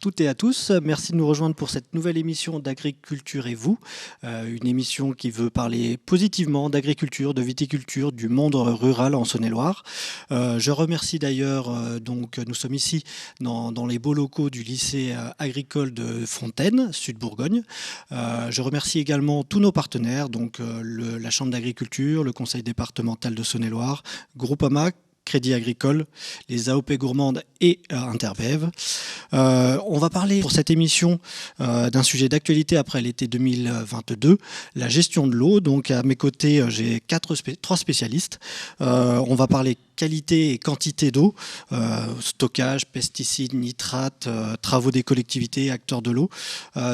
toutes et à tous. Merci de nous rejoindre pour cette nouvelle émission d'Agriculture et vous, une émission qui veut parler positivement d'agriculture, de viticulture, du monde rural en Saône-et-Loire. Je remercie d'ailleurs, nous sommes ici dans les beaux locaux du lycée agricole de Fontaine, Sud-Bourgogne. Je remercie également tous nos partenaires, la Chambre d'agriculture, le Conseil départemental de Saône-et-Loire, Groupama, Crédit Agricole, les AOP Gourmandes et Interbev. On va parler pour cette émission d'un sujet d'actualité après l'été 2022, la gestion de l'eau. Donc à mes côtés, j'ai trois spécialistes. On va parler qualité et quantité d'eau, stockage, pesticides, nitrates, travaux des collectivités, acteurs de l'eau.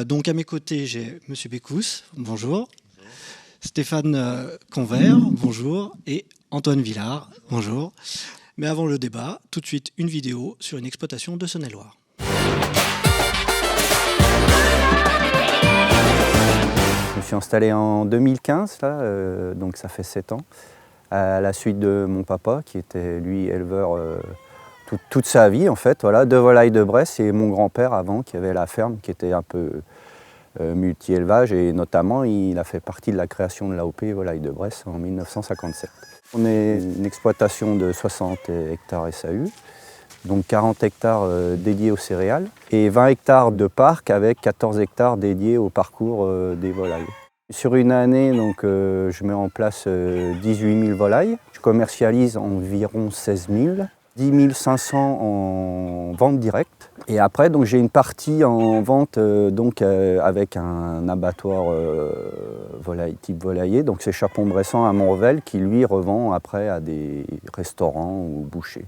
Donc à mes côtés, j'ai Monsieur Bécous, bonjour. Stéphane Convert, bonjour. Et Antoine Villard, bonjour. Mais avant le débat, tout de suite une vidéo sur une exploitation de Saône-et-Loire. Je me suis installé en 2015, là, donc ça fait 7 ans, à la suite de mon papa qui était lui éleveur toute sa vie en fait, voilà, de volailles de Bresse, et mon grand-père avant qui avait la ferme qui était un peu multi-élevage, et notamment il a fait partie de la création de l'AOP Volailles de Bresse en 1957. On est une exploitation de 60 hectares SAU, donc 40 hectares dédiés aux céréales et 20 hectares de parc avec 14 hectares dédiés au parcours des volailles. Sur une année, je mets en place 18 000 volailles. Je commercialise environ 16 000, 10 500 en vente directe. Et après, j'ai une partie en vente avec un abattoir type volailler, donc c'est Chapon-Bressan à Montrevel qui lui revend après à des restaurants ou bouchers.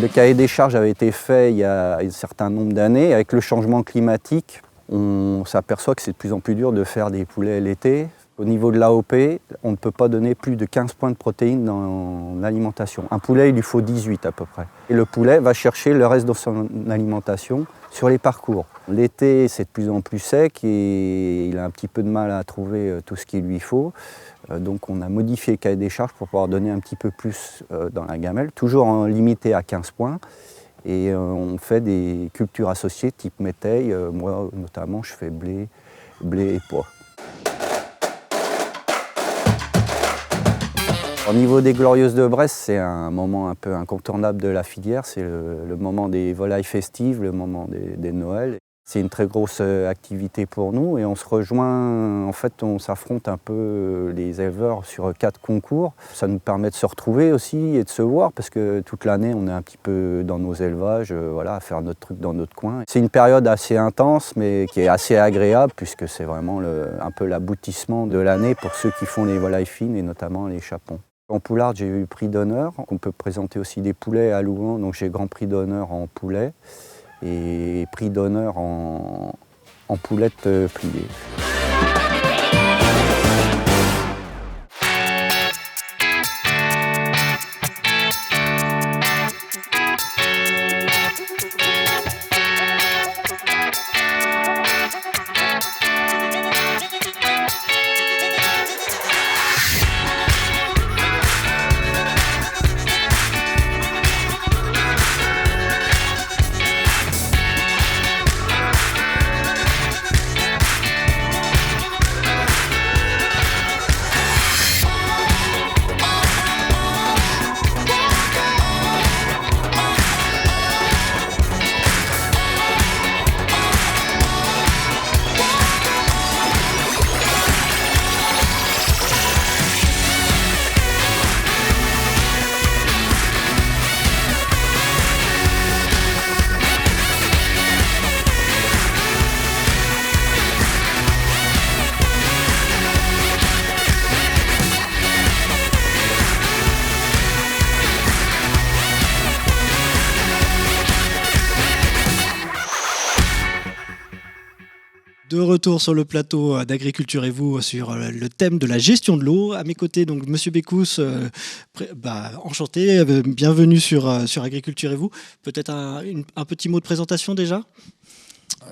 Le cahier des charges avait été fait il y a un certain nombre d'années. Avec le changement climatique, on s'aperçoit que c'est de plus en plus dur de faire des poulets l'été. Au niveau de l'AOP, on ne peut pas donner plus de 15 points de protéines dans l'alimentation. Un poulet, il lui faut 18 à peu près. Et le poulet va chercher le reste de son alimentation sur les parcours. L'été, c'est de plus en plus sec et il a un petit peu de mal à trouver tout ce qu'il lui faut. Donc on a modifié le cahier des charges pour pouvoir donner un petit peu plus dans la gamelle, toujours limité à 15 points. Et on fait des cultures associées type métail. Moi, notamment, je fais blé et pois. Au niveau des Glorieuses de Bresse, c'est un moment un peu incontournable de la filière. C'est le moment des volailles festives, le moment des Noëls. C'est une très grosse activité pour nous et on se rejoint, en fait on s'affronte un peu les éleveurs sur 4 concours. Ça nous permet de se retrouver aussi et de se voir parce que toute l'année on est un petit peu dans nos élevages, à faire notre truc dans notre coin. C'est une période assez intense mais qui est assez agréable puisque c'est vraiment un peu l'aboutissement de l'année pour ceux qui font les volailles fines et notamment les chapons. En poularde, j'ai eu prix d'honneur. On peut présenter aussi des poulets à Louvain, donc j'ai grand prix d'honneur en poulet et prix d'honneur en poulette pliée. De retour sur le plateau d'Agriculture et vous sur le thème de la gestion de l'eau. À mes côtés, Monsieur Bécous, enchanté, bienvenue sur Agriculture et vous. Peut-être un petit mot de présentation déjà ?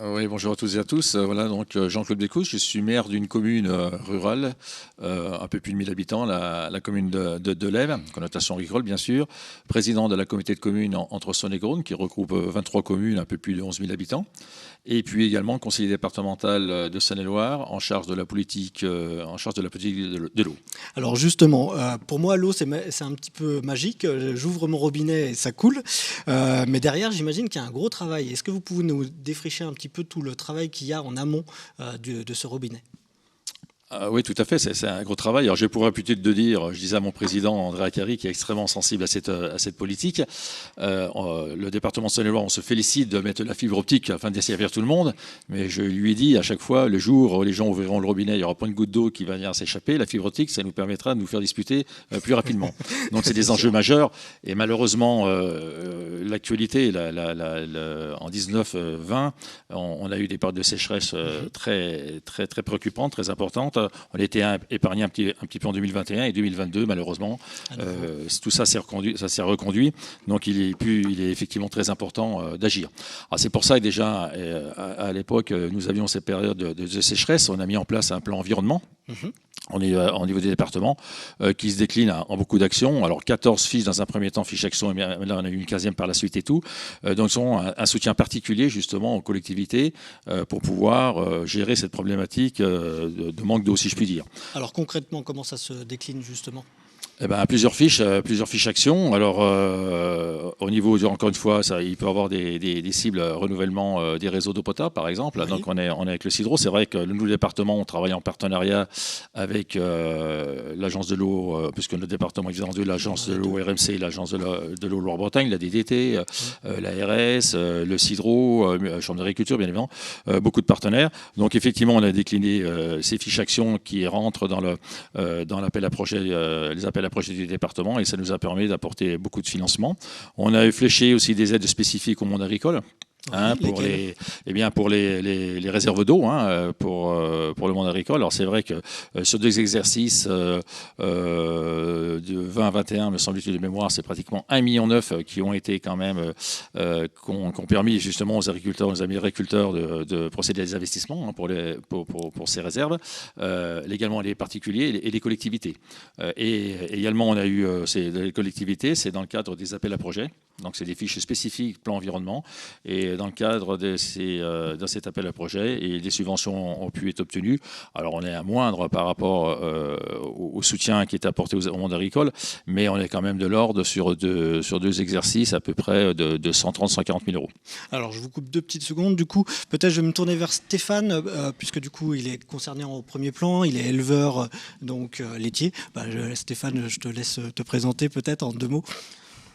Oui, bonjour à toutes et à tous. Voilà, donc Jean-Claude Bécous, je suis maire d'une commune rurale, un peu plus de 1000 habitants, la commune de Lèves, connotation agricole bien sûr, président de la communauté de communes entre Saône et Garonne, qui regroupe 23 communes, un peu plus de 11 000 habitants, et puis également conseiller départemental de Saône-et-Loire, en charge de la politique, de l'eau. Alors justement, pour moi, l'eau, c'est un petit peu magique. J'ouvre mon robinet et ça coule. Mais derrière, j'imagine qu'il y a un gros travail. Est-ce que vous pouvez nous défricher un petit peu tout le travail qu'il y a en amont de ce robinet? Oui, tout à fait, c'est un gros travail. Alors, j'ai pour habitude de dire, je disais à mon président André Acari, qui est extrêmement sensible à cette politique, le département de Saône-et-Loire, on se félicite de mettre la fibre optique afin de desservir tout le monde, mais je lui ai dit à chaque fois, le jour où les gens ouvriront le robinet, il n'y aura pas une goutte d'eau qui va venir s'échapper, la fibre optique, ça nous permettra de nous faire disputer plus rapidement. Donc, c'est des enjeux majeurs, et malheureusement, l'actualité, en 19-20, on a eu des périodes de sécheresse très, très, très préoccupantes, très importantes. On a été épargné un petit peu en 2021 et 2022, malheureusement. Tout ça s'est reconduit. Donc, il est effectivement très important d'agir. C'est pour ça que déjà, à l'époque, nous avions ces périodes de sécheresse. On a mis en place un plan environnement. Au niveau des départements, qui se décline en beaucoup d'actions. Alors 14 fiches dans un premier temps, fiches actions, et là on a eu une 15e par la suite et tout. Donc ils ont un soutien particulier justement aux collectivités pour pouvoir gérer cette problématique de manque d'eau, si je puis dire. Alors concrètement, comment ça se décline justement? Eh ben, plusieurs fiches actions. Alors, au niveau, encore une fois, il peut y avoir des cibles renouvellement des réseaux d'eau potable, par exemple. Oui. Donc, on est avec le CIDRO. C'est vrai que nous, le département, on travaille en partenariat avec l'agence de l'eau, puisque notre département est vendu l'agence de l'eau RMC, l'agence de l'eau Loire-Bretagne, la DDT, l'ARS, le CIDRO, la Chambre d'agriculture, bien évidemment, beaucoup de partenaires. Donc, effectivement, on a décliné ces fiches actions qui rentrent dans l'appel à projet, les appels à projet du département, et ça nous a permis d'apporter beaucoup de financement. On a fléché aussi des aides spécifiques au monde agricole. Pour les réserves d'eau, pour le monde agricole. Alors c'est vrai que sur 2 exercices de 20 à 21, me semble-t-il de mémoire, c'est pratiquement 1,9 million qui ont été quand même qui ont permis justement aux agriculteurs, aux amis agriculteurs de procéder à des investissements pour ces réserves. Également les particuliers et les collectivités. Et également on a eu les collectivités, c'est dans le cadre des appels à projets. Donc c'est des fiches spécifiques plan environnement, et dans le cadre de cet appel à projet, et des subventions ont pu être obtenues. Alors on est à moindre par rapport au soutien qui est apporté au monde agricole, mais on est quand même de l'ordre sur deux exercices à peu près de 130-140 000 euros. Alors je vous coupe 2 petites secondes, du coup peut-être je vais me tourner vers Stéphane, puisque du coup il est concerné au premier plan, il est éleveur donc laitier. Stéphane, je te laisse te présenter peut-être en 2 mots.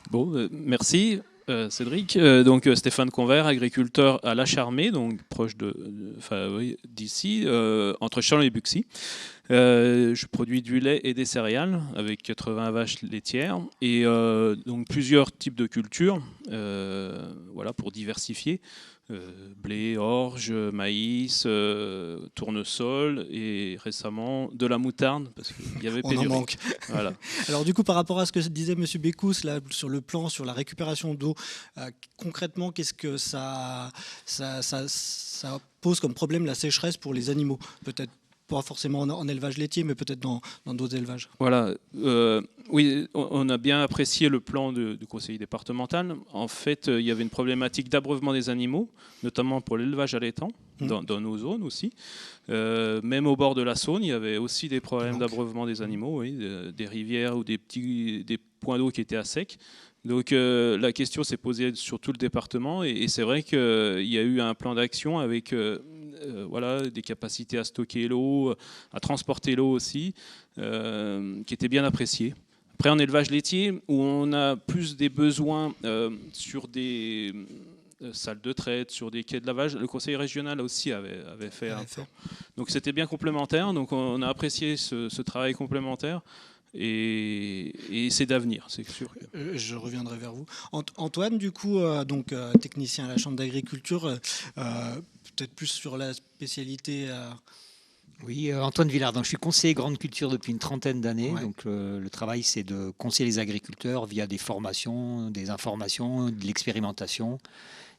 Bon, merci Cédric. Donc Stéphane Convert, agriculteur à La Charmée, donc proche d'ici, entre Chalon et Buxy. Je produis du lait et des céréales avec 80 vaches laitières et donc plusieurs types de cultures, pour diversifier. Blé, orge, maïs, tournesol et récemment de la moutarde parce qu'il y avait pénurie. On en manque. Voilà. Alors du coup, par rapport à ce que disait M. Bécous là, sur le plan, sur la récupération d'eau, concrètement, qu'est-ce que ça pose comme problème, la sécheresse pour les animaux? Peut-être pas forcément en élevage laitier, mais peut-être dans d'autres élevages. Voilà. Oui, on a bien apprécié le plan du conseiller départemental. En fait, il y avait une problématique d'abreuvement des animaux, notamment pour l'élevage allaitant, dans nos zones aussi. Même au bord de la Saône, il y avait aussi des problèmes d'abreuvement des animaux, oui, des rivières ou des points d'eau qui étaient à sec. Donc la question s'est posée sur tout le département et c'est vrai qu'il y a eu un plan d'action avec des capacités à stocker l'eau, à transporter l'eau aussi, qui était bien apprécié. Après, en élevage laitier, où on a plus des besoins sur des salles de traite, sur des quais de lavage, le conseil régional aussi avait fait un plan. Donc c'était bien complémentaire, donc on a apprécié ce travail complémentaire. Et c'est d'avenir, c'est sûr. Je reviendrai vers vous. Antoine, du coup, technicien à la Chambre d'agriculture, peut-être plus sur la spécialité Oui, Antoine Villard, donc je suis conseiller grande culture depuis une trentaine d'années. Ouais. Donc le travail, c'est de conseiller les agriculteurs via des formations, des informations, de l'expérimentation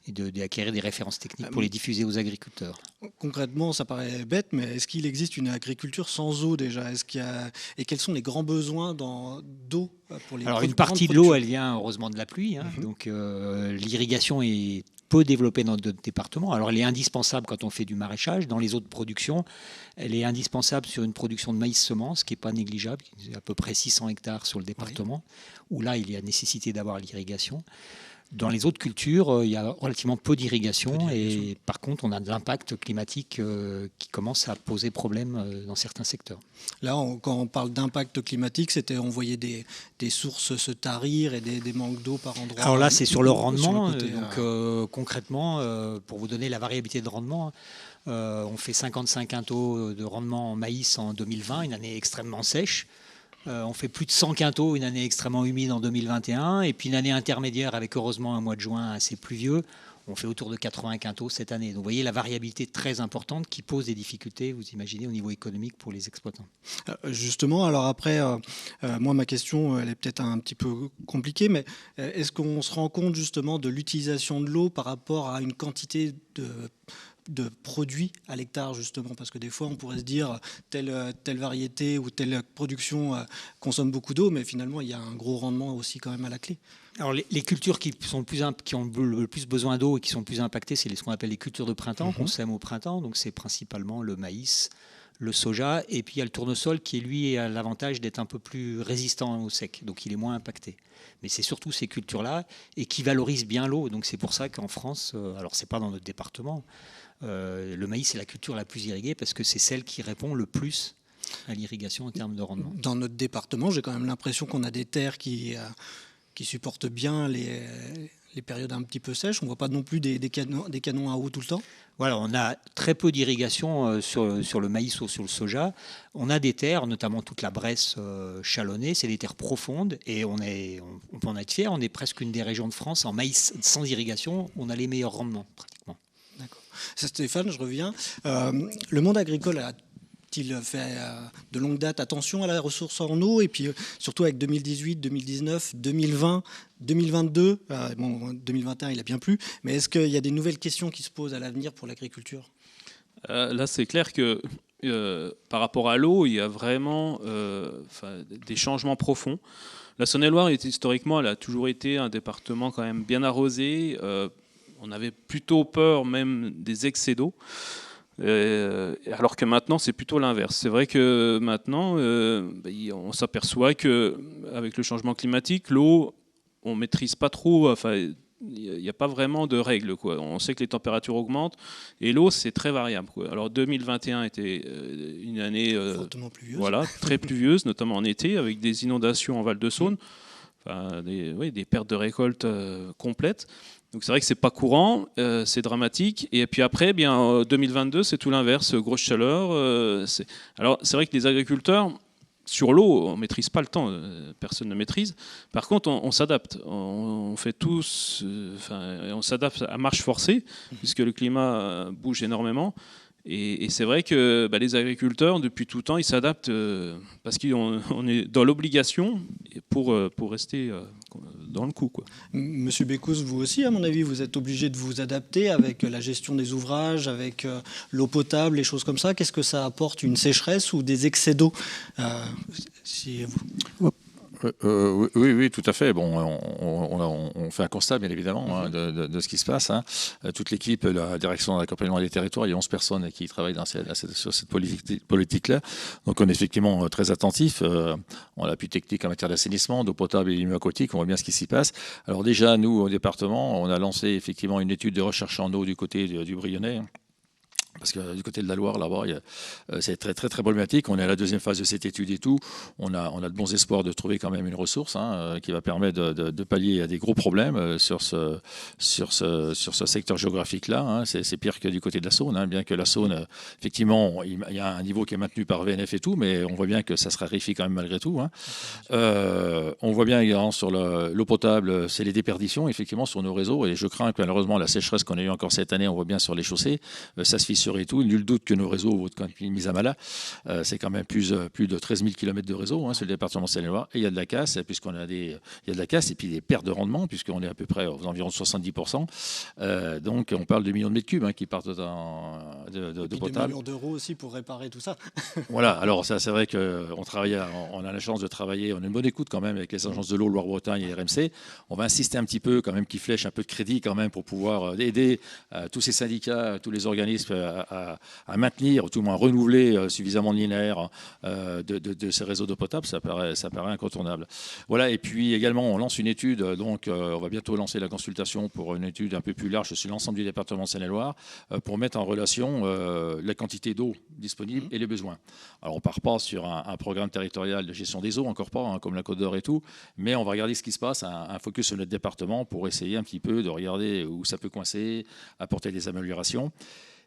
et d'acquérir des références techniques pour les diffuser aux agriculteurs. Concrètement, ça paraît bête, mais est-ce qu'il existe une agriculture sans eau déjà? Et quels sont les grands besoins d'eau pour les Alors une grandes partie de l'eau, productions? elle vient heureusement de la pluie. Donc l'irrigation est peu développée dans notre département. Alors elle est indispensable quand on fait du maraîchage. Dans les autres productions, elle est indispensable sur une production de maïs semence qui n'est pas négligeable, qui est à peu près 600 hectares sur le département, où là il y a nécessité d'avoir l'irrigation. Dans les autres cultures, il y a relativement peu d'irrigation et par contre, on a de l'impact climatique qui commence à poser problème dans certains secteurs. Là, quand on parle d'impact climatique, on voyait des sources se tarir et des manques d'eau par endroits. Alors là, c'est sur le rendement. Sur le côté, Concrètement, pour vous donner la variabilité de rendement, on fait 55 quintaux de rendement en maïs en 2020, une année extrêmement sèche. On fait plus de 100 quintaux, une année extrêmement humide en 2021, et puis une année intermédiaire avec heureusement un mois de juin assez pluvieux. On fait autour de 80 quintaux cette année. Donc vous voyez la variabilité très importante qui pose des difficultés, vous imaginez, au niveau économique pour les exploitants. Justement, alors après, moi ma question, elle est peut-être un petit peu compliquée, mais est-ce qu'on se rend compte justement de l'utilisation de l'eau par rapport à une quantité de produits à l'hectare, justement, parce que des fois on pourrait se dire telle variété ou telle production consomme beaucoup d'eau, mais finalement il y a un gros rendement aussi quand même à la clé. Alors les cultures qui ont le plus besoin d'eau et qui sont le plus impactées, c'est ce qu'on appelle les cultures de printemps, qu'on sème au printemps. Donc c'est principalement le maïs, le soja, et puis il y a le tournesol qui lui a l'avantage d'être un peu plus résistant au sec, donc il est moins impacté. Mais c'est surtout ces cultures-là et qui valorisent bien l'eau. Donc c'est pour ça qu'en France, alors c'est pas dans notre département, le maïs est la culture la plus irriguée parce que c'est celle qui répond le plus à l'irrigation en termes de rendement. Dans notre département, j'ai quand même l'impression qu'on a des terres qui supportent bien les périodes un petit peu sèches. On ne voit pas non plus des canons à eau tout le temps. Voilà, on a très peu d'irrigation sur le maïs ou sur le soja. On a des terres, notamment toute la Bresse chalonnée, c'est des terres profondes et on peut en être fier. On est presque une des régions de France en maïs sans irrigation. On a les meilleurs rendements pratiquement. D'accord. Stéphane, je reviens. Le monde agricole a-t-il fait de longue date attention à la ressource en eau, et puis surtout avec 2018, 2019, 2020, 2022, 2021 il a bien plu, mais est-ce qu'il y a des nouvelles questions qui se posent à l'avenir pour l'agriculture? Là, c'est clair que par rapport à l'eau, il y a vraiment des changements profonds. La Saône-et-Loire, historiquement, elle a toujours été un département quand même bien arrosé. On avait plutôt peur même des excès d'eau. Alors que maintenant, c'est plutôt l'inverse. C'est vrai que maintenant, on s'aperçoit qu'avec le changement climatique, l'eau, on ne maîtrise pas trop. Enfin, il n'y a pas vraiment de règles, quoi. On sait que les températures augmentent et l'eau, c'est très variable, quoi. Alors 2021 était une année fortement pluvieuse. Voilà, très pluvieuse, notamment en été, avec des inondations en Val-de-Saône, des pertes de récoltes complètes. Donc c'est vrai que c'est pas courant, c'est dramatique. Et puis après, 2022, c'est tout l'inverse, grosse chaleur. Alors c'est vrai que les agriculteurs, sur l'eau, on ne maîtrise pas le temps, personne ne maîtrise. Par contre, on s'adapte. On fait tous, on s'adapte à marche forcée, puisque le climat bouge énormément. Et c'est vrai que les agriculteurs, depuis tout temps, ils s'adaptent parce qu'on est dans l'obligation pour rester dans le coup, quoi. Monsieur Bécous, vous aussi, à mon avis, vous êtes obligé de vous adapter avec la gestion des ouvrages, avec l'eau potable, les choses comme ça. Qu'est-ce que ça apporte, une sécheresse ou des excès d'eau Oui, tout à fait. Bon, on fait un constat, bien évidemment, de ce qui se passe. Toute l'équipe, la direction d'accompagnement des territoires, il y a 11 personnes qui travaillent sur cette politique-là. Donc, on est effectivement très attentif. On a l'appui technique en matière d'assainissement, d'eau potable et milieu aquatique. On voit bien ce qui s'y passe. Alors déjà, nous, au département, on a lancé effectivement une étude de recherche en eau du côté du Brionnais. Parce que du côté de la Loire, là-bas, c'est très, très, très problématique. On est à la deuxième phase de cette étude et tout. On a de bons espoirs de trouver quand même une ressource qui va permettre de pallier à des gros problèmes sur ce secteur géographique-là. C'est pire que du côté de la Saône. Bien que la Saône, effectivement, il y a un niveau qui est maintenu par VNF et tout, mais on voit bien que ça se raréfie quand même malgré tout. On voit bien également sur l'eau potable, c'est les déperditions, effectivement, sur nos réseaux. Et je crains que malheureusement, la sécheresse qu'on a eue encore cette année, on voit bien sur les chaussées, ça se fissure rassurer et tout. Nul doute que nos réseaux vont être quand même mis à mal. C'est quand même plus de 13 000 km de réseau sur le département de Seine-et-Loire. Et il y a de la casse, puisqu'on a il y a de la casse et puis des pertes de rendement, puisqu'on est à peu près aux environs de 70%. Donc on parle de millions de mètres cubes qui partent de potable. 2 millions d'euros aussi pour réparer tout ça. Voilà, alors ça c'est vrai qu'on on a la chance de travailler, on a une bonne écoute quand même avec les agences de l'eau Loire-Bretagne et RMC. On va insister un petit peu quand même qu'ils flèchent un peu de crédit quand même pour pouvoir aider tous ces syndicats, tous les organismes à maintenir, ou tout au moins renouveler suffisamment de linéaires de ces réseaux d'eau potable. Ça paraît incontournable. Voilà, et puis également on lance une étude, donc on va bientôt lancer la consultation pour une étude un peu plus large sur l'ensemble du département de Seine-et-Loire pour mettre en relation la quantité d'eau disponible et les besoins. Alors on ne part pas sur un programme territorial de gestion des eaux, encore pas, comme la Côte d'Or et tout, mais on va regarder ce qui se passe, un focus sur notre département pour essayer un petit peu de regarder où ça peut coincer, apporter des améliorations.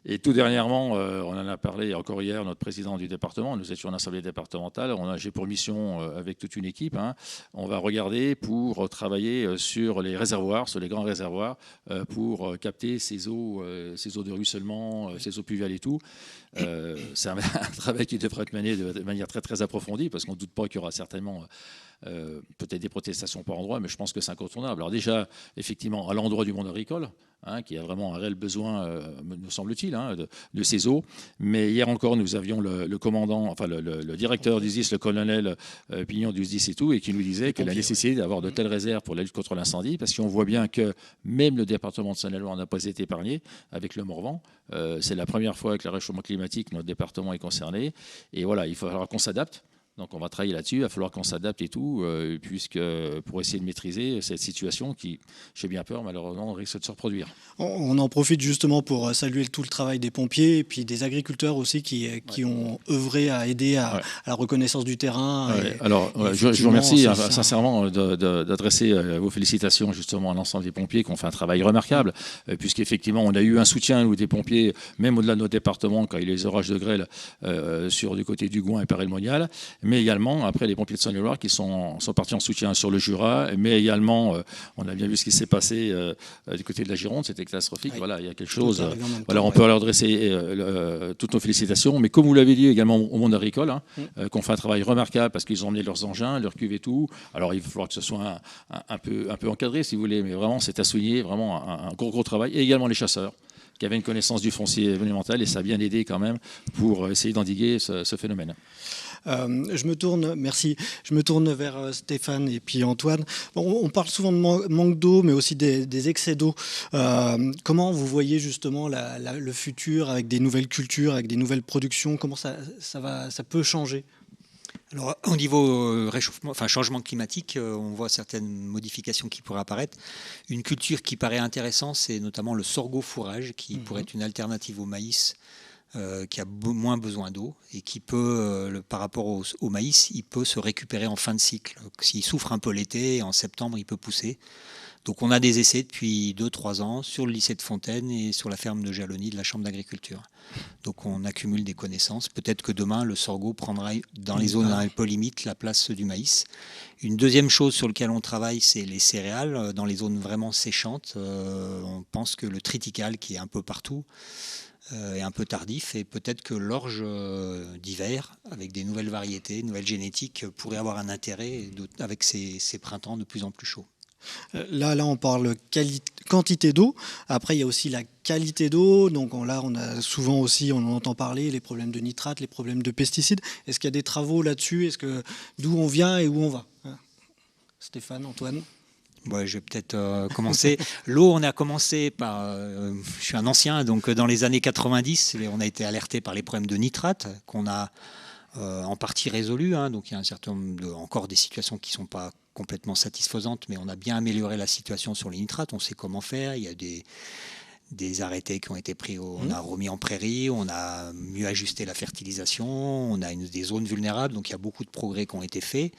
Et tout dernièrement, on en a parlé encore hier, notre président du département, nous étions en assemblée départementale, j'ai pour mission, avec toute une équipe, on va regarder pour travailler sur les réservoirs, sur les grands réservoirs, pour capter ces eaux de ruissellement, ces eaux pluviales et tout. C'est un travail qui devrait être mené de manière très très approfondie, parce qu'on ne doute pas qu'il y aura certainement peut-être des protestations par endroit, mais je pense que c'est incontournable. Alors déjà, effectivement, à l'endroit du monde agricole, qui a vraiment un réel besoin, me semble-t-il, de ces eaux. Mais hier encore, nous avions le commandant, enfin le directeur du SDIS, le colonel Pignon du SDIS et tout, et qui nous disait que la nécessité d'avoir de telles réserves pour la lutte contre l'incendie, parce qu'on voit bien que même le département de Seine-et-Loire n'a pas été épargné avec le Morvan. C'est la première fois avec le réchauffement climatique que notre département est concerné. Et voilà, il va falloir qu'on s'adapte. Donc on va travailler là-dessus, il va falloir qu'on s'adapte et tout, pour essayer de maîtriser cette situation qui, j'ai bien peur, malheureusement, risque de se reproduire. On en profite justement pour saluer tout le travail des pompiers et puis des agriculteurs aussi qui ont œuvré à aider à la reconnaissance du terrain. Alors, je vous remercie sincèrement d'adresser vos félicitations justement à l'ensemble des pompiers qui ont fait un travail remarquable, puisqu'effectivement on a eu un soutien des pompiers, même au-delà de nos départements, quand il y a eu les orages de grêle du côté du Gouin et Paray-le-Monial. Mais également, après, les pompiers de Saône-et-Loire qui sont partis en soutien sur le Jura, mais également, on a bien vu ce qui s'est passé du côté de la Gironde, c'était catastrophique. Oui. Voilà, il y a quelque chose. Voilà, on peut leur adresser toutes nos félicitations, mais comme vous l'avez dit également au monde agricole, qu'on fait un travail remarquable parce qu'ils ont emmené leurs engins, leurs cuves et tout. Alors, il va falloir que ce soit un peu encadré, si vous voulez, mais vraiment, c'est à souligner, vraiment un gros travail. Et également les chasseurs, qui avaient une connaissance du foncier monumental, et ça a bien aidé quand même pour essayer d'endiguer ce phénomène. Je me tourne vers Stéphane et puis Antoine. On parle souvent de manque d'eau, mais aussi des excès d'eau. Comment vous voyez justement le futur avec des nouvelles cultures, avec des nouvelles productions? Comment ça peut changer? Alors, au niveau changement climatique, on voit certaines modifications qui pourraient apparaître. Une culture qui paraît intéressante, c'est notamment le sorgho fourrage, qui pourrait être une alternative au maïs, qui a moins besoin d'eau et qui peut, par rapport au maïs, il peut se récupérer en fin de cycle. S'il souffre un peu l'été, en septembre, il peut pousser. Donc on a des essais depuis 2-3 ans sur le lycée de Fontaine et sur la ferme de Jalony de la Chambre d'agriculture. Donc on accumule des connaissances. Peut-être que demain, le sorgho prendra dans les zones un peu limites la place du maïs. Une deuxième chose sur laquelle on travaille, c'est les céréales. Dans les zones vraiment séchantes, on pense que le triticale, qui est un peu partout, est un peu tardif, et peut-être que l'orge d'hiver, avec des nouvelles variétés, nouvelles génétiques, pourrait avoir un intérêt avec ces printemps de plus en plus chauds. Là, on parle quantité d'eau. Après, il y a aussi la qualité d'eau. Donc on a souvent aussi, on en entend parler, les problèmes de nitrates, les problèmes de pesticides. Est-ce qu'il y a des travaux là-dessus? D'où on vient et où on va? Stéphane, Antoine? Ouais, je vais peut-être commencer. L'eau, on a commencé par... je suis un ancien, donc dans les années 90, on a été alerté par les problèmes de nitrates qu'on a en partie résolus. Donc il y a un certain nombre encore des situations qui ne sont pas complètement satisfaisantes, mais on a bien amélioré la situation sur les nitrates. On sait comment faire. Il y a des arrêtés qui ont été pris. On a remis en prairie, on a mieux ajusté la fertilisation, on a des zones vulnérables. Donc il y a beaucoup de progrès qui ont été faits.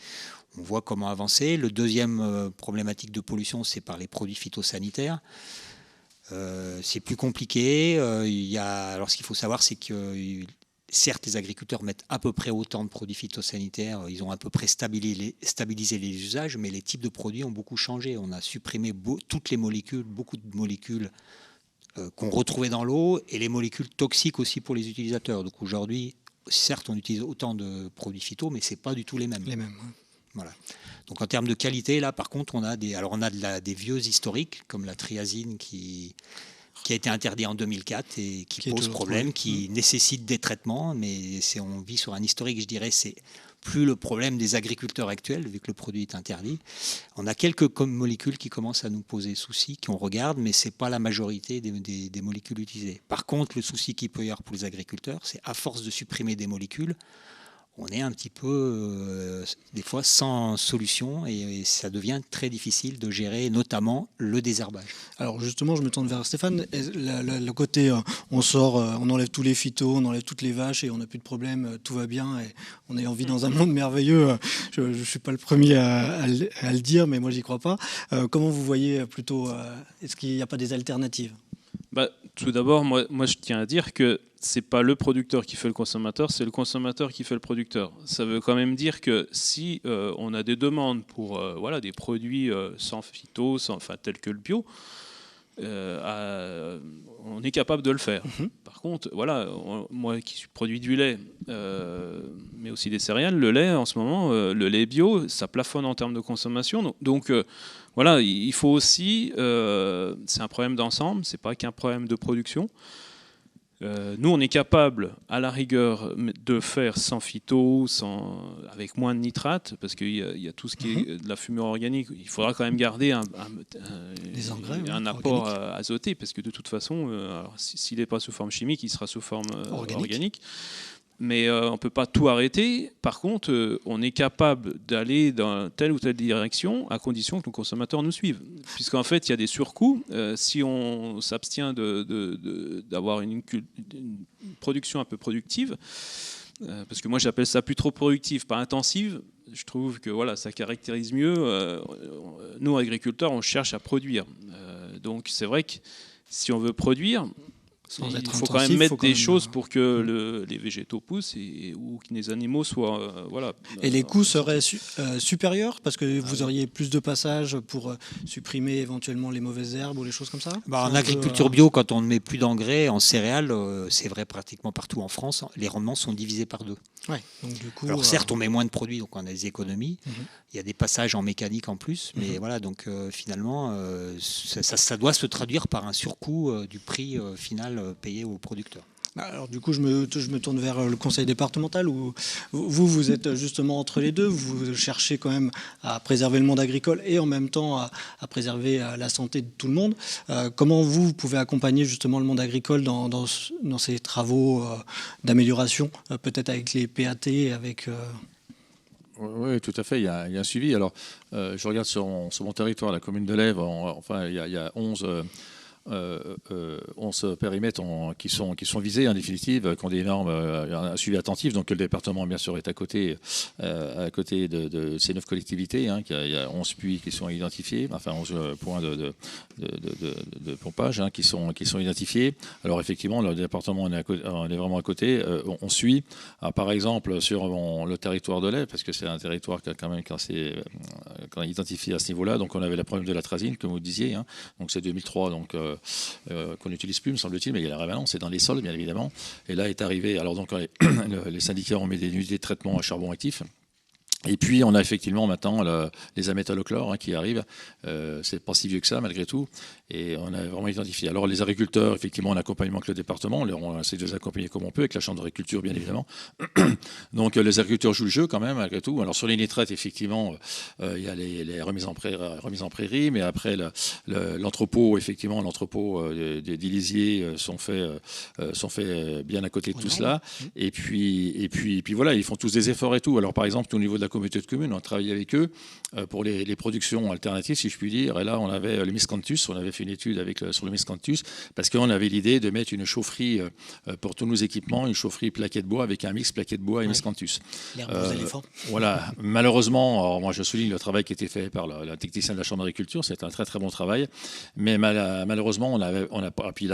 On voit comment avancer. Le deuxième problématique de pollution, c'est par les produits phytosanitaires. C'est plus compliqué. Alors, ce qu'il faut savoir, c'est que certes, les agriculteurs mettent à peu près autant de produits phytosanitaires. Ils ont à peu près stabilisé les usages, mais les types de produits ont beaucoup changé. On a supprimé toutes les molécules, beaucoup de molécules qu'on retrouvait dans l'eau et les molécules toxiques aussi pour les utilisateurs. Donc aujourd'hui, certes, on utilise autant de produits phyto, mais ce n'est pas du tout les mêmes. Les mêmes, ouais. Voilà. Donc en termes de qualité, là, par contre, on a des vieux historiques, comme la triazine qui a été interdit en 2004 et qui pose problème, qui nécessite des traitements, mais on vit sur un historique, je dirais, c'est plus le problème des agriculteurs actuels, vu que le produit est interdit. On a quelques molécules qui commencent à nous poser souci, qu'on regarde, mais ce n'est pas la majorité des molécules utilisées. Par contre, le souci qu'il peut y avoir pour les agriculteurs, c'est à force de supprimer des molécules, on est un petit peu, des fois, sans solution et ça devient très difficile de gérer, notamment le désherbage. Alors justement, je me tourne vers Stéphane. Le côté, on sort, on enlève tous les phytos, on enlève toutes les vaches et on n'a plus de problème, tout va bien et on est en vie dans un monde merveilleux. Je ne suis pas le premier à le dire, mais moi, j'y crois pas. Comment vous voyez plutôt, est-ce qu'il n'y a pas des alternatives ? Tout d'abord, moi, je tiens à dire que c'est pas le producteur qui fait le consommateur, c'est le consommateur qui fait le producteur. Ça veut quand même dire que si on a des demandes pour des produits sans phyto, tels que le bio, on est capable de le faire. Par contre, moi qui produis du lait, mais aussi des céréales, le lait en ce moment, le lait bio, ça plafonne en termes de consommation. Donc il faut aussi, c'est un problème d'ensemble, c'est pas qu'un problème de production. Nous, on est capable, à la rigueur, de faire sans phyto, avec moins de nitrates, parce qu'il y a tout ce qui est de la fumure organique. Il faudra quand même garder un apport azoté, parce que de toute façon, s'il n'est pas sous forme chimique, il sera sous forme organique. Mais on ne peut pas tout arrêter. Par contre, on est capable d'aller dans telle ou telle direction à condition que nos consommateurs nous suivent. Puisqu'en fait, il y a des surcoûts. Si on s'abstient d'avoir une production un peu productive, parce que moi j'appelle ça plus trop productive, pas intensive, je trouve que ça caractérise mieux. Nous, agriculteurs, on cherche à produire. Donc c'est vrai que si on veut produire, il faut quand même mettre des choses pour que les végétaux poussent ou que les animaux soient... Et les coûts seraient supérieurs parce que vous auriez plus de passages pour supprimer éventuellement les mauvaises herbes ou les choses comme ça ? En agriculture bio, quand on ne met plus d'engrais en céréales, c'est vrai pratiquement partout en France, les rendements sont divisés par 2. Ouais, donc du coup, alors certes, on met moins de produits, donc on a des économies. Il y a des passages en mécanique en plus, mais finalement, ça doit se traduire par un surcoût du prix final payé aux producteurs. Alors du coup, je me tourne vers le conseil départemental où vous êtes justement entre les deux. Vous cherchez quand même à préserver le monde agricole et en même temps à préserver la santé de tout le monde. Comment vous pouvez accompagner justement le monde agricole dans ces travaux d'amélioration, peut-être avec les PAT, avec... Oui, tout à fait, il y a un suivi. Alors, je regarde sur mon territoire, la commune de Lèves, il y a 11 périmètres qui sont visés en définitive, qui ont des normes, un suivi attentif. Donc le département bien sûr est à côté de ces 9 collectivités. Il y a 11 puits qui sont identifiés, 11 points de pompage qui sont identifiés. Alors effectivement le département on est vraiment à côté. On suit. Alors, par exemple sur le territoire de l'Aisne, parce que c'est un territoire qui a quand même quand on a identifié à ce niveau-là. Donc on avait le problème de la trazine comme vous disiez. Donc c'est 2003 donc qu'on n'utilise plus, me semble-t-il, mais il y a la révalence, c'est dans les sols, bien évidemment. Et là est arrivé, alors donc les syndicats ont mis des unités de traitement à charbon actif. Et puis on a effectivement maintenant les améthalochlore qui arrivent. C'est pas si vieux que ça malgré tout. Et on a vraiment identifié. Alors les agriculteurs, effectivement, en accompagnement avec le département, on essaie de les accompagner comme on peut, avec la chambre d'agriculture bien évidemment. Donc les agriculteurs jouent le jeu quand même malgré tout. Alors sur les nitrates, effectivement, il y a les remises en prairie, mais après l'entrepôt, effectivement, des lisiers sont faits bien à côté de tout cela. Et puis voilà, ils font tous des efforts et tout. Alors par exemple, au niveau de la communauté de communes, on a travaillé avec eux pour les productions alternatives, si je puis dire. Et là, on avait le miscanthus, on avait fait une étude sur le miscanthus, parce qu'on avait l'idée de mettre une chaufferie pour tous nos équipements, une chaufferie plaquette bois avec un mix plaquette bois et miscanthus. L'herbe aux éléphants. Voilà. Malheureusement, alors moi je souligne le travail qui a été fait par la technicien de la chambre d'agriculture, c'est un très très bon travail, mais malheureusement, on a puis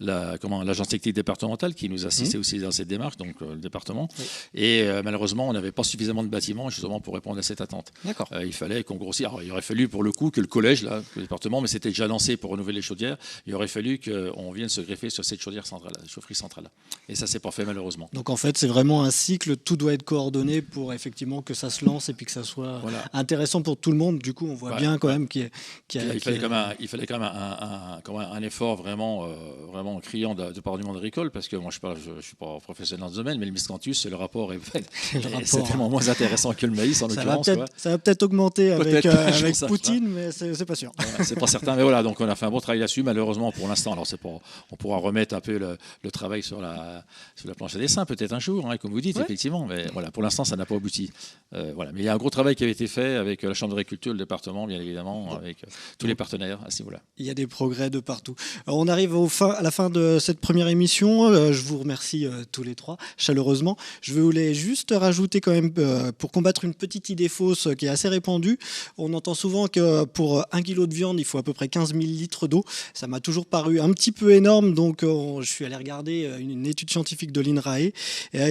l'agence technique départementale qui nous assistait aussi dans cette démarche, donc le département, et malheureusement, on n'avait pas suffisamment de bâtiments justement pour répondre à cette attente. D'accord. Il fallait qu'on grossisse. Alors, il aurait fallu pour le coup que le collège, là, que le département, mais c'était déjà lancé pour renouveler les chaudières, il aurait fallu qu'on vienne se greffer sur cette chaudière centrale, chaufferie centrale. Et ça, c'est pas fait malheureusement. Donc en fait, c'est vraiment un cycle, tout doit être coordonné pour effectivement que ça se lance et puis que ça soit intéressant pour tout le monde. Du coup, on voit bien quand même il fallait quand même un effort vraiment criant de part du monde agricole, parce que moi, je ne suis pas professionnel dans ce domaine, mais le miscanthus, le rapport est tellement moins intéressant que le maïs en l'occurrence. Ça va peut-être augmenter avec Poutine, mais c'est pas sûr. Voilà, c'est pas certain, mais voilà, donc on a fait un bon travail là-dessus, malheureusement pour l'instant. Alors on pourra remettre un peu le travail sur la planche à dessin peut-être un jour, comme vous dites, effectivement, mais voilà, pour l'instant ça n'a pas abouti. Voilà, mais il y a un gros travail qui avait été fait avec la Chambre d'agriculture, le département, bien évidemment, avec tous les partenaires à ce niveau-là. Il y a des progrès de partout. Alors, on arrive à la fin de cette première émission. Je vous remercie tous les trois chaleureusement. Je voulais juste rajouter quand même, pour combattre une petite idée fausse qui est assez répandue, on entend souvent que pour 1 kg de viande, il faut à peu près 15 000 litres d'eau. Ça m'a toujours paru un petit peu énorme, donc je suis allé regarder une étude scientifique de l'INRAE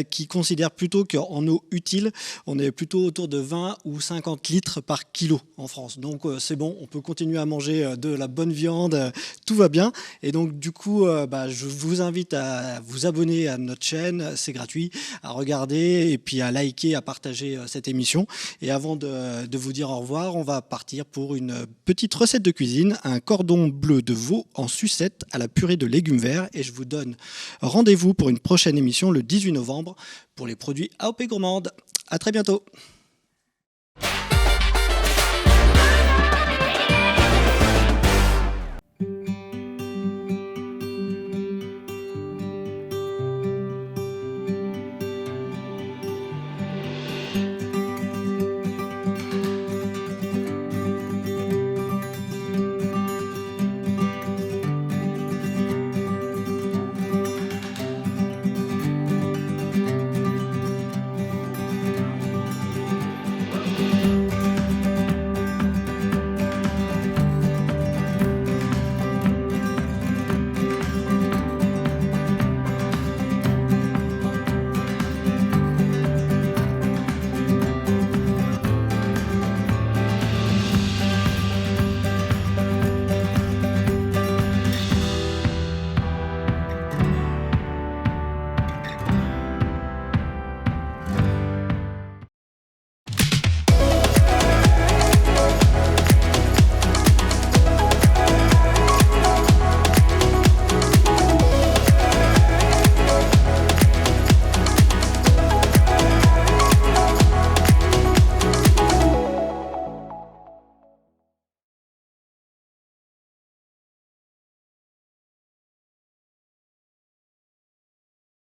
qui considère plutôt qu'en eau utile, on est plutôt autour de 20 ou 50 litres par kilo en France. Donc c'est bon, on peut continuer à manger de la bonne viande, tout va bien. Et donc du coup, je vous invite à vous abonner à notre chaîne, c'est gratuit, à regarder et puis à liker, à partager cette émission. Et avant de vous dire au revoir, on va partir pour une petite recette de cuisine, un cordon bleu de veau en sucette à la purée de légumes verts. Et je vous donne rendez-vous pour une prochaine émission le 18 novembre pour les produits AOP Gourmande. À très bientôt.